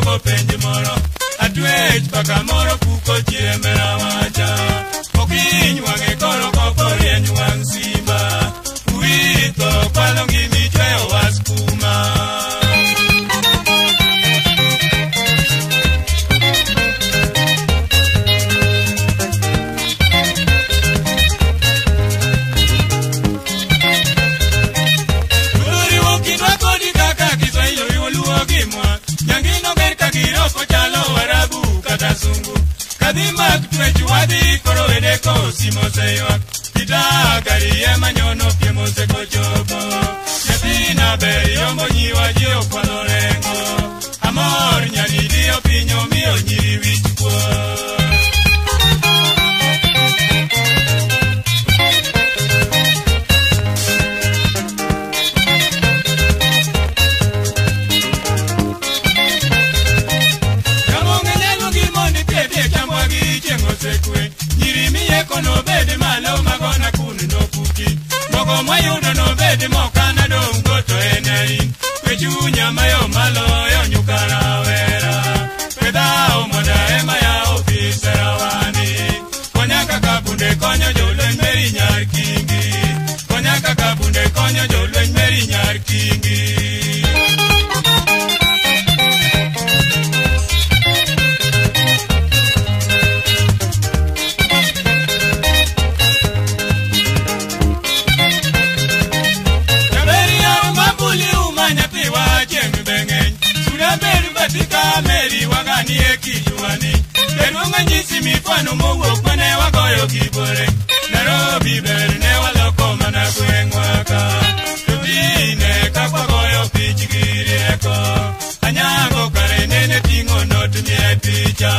pengo penji moro atwech paka moro puko chiemera wacha okiny wange koro koporieny wang simba uito kwalo ngimi chweyo waskuma Kadimak twechu wadi koro edeko simo seywa Kita gari ema nyono piemo seko chobo Yatina beri yombo nyiwa jio kwa lorengo Amor nyani dio pinyo mio nyiri wichukwo no bede malo magona kunu no puki Mogo mayuno no bede mokana do mgoto enei Pechunya mayo malo yo nyukara vera Peda omoda ema ya ofisera wani Konyaka kabunde konyo jolwen meri nyar kingi Konyaka kabunde konyo jolwen meri nyar kingi Meri wagani ekijuani Perunga njisi mifano mowok mane wagoyo kibore Nairobi berne waloko mana kuengwaka Tubine kakwa goyo pichigiri eko Anyango kare nene tingo notumie picha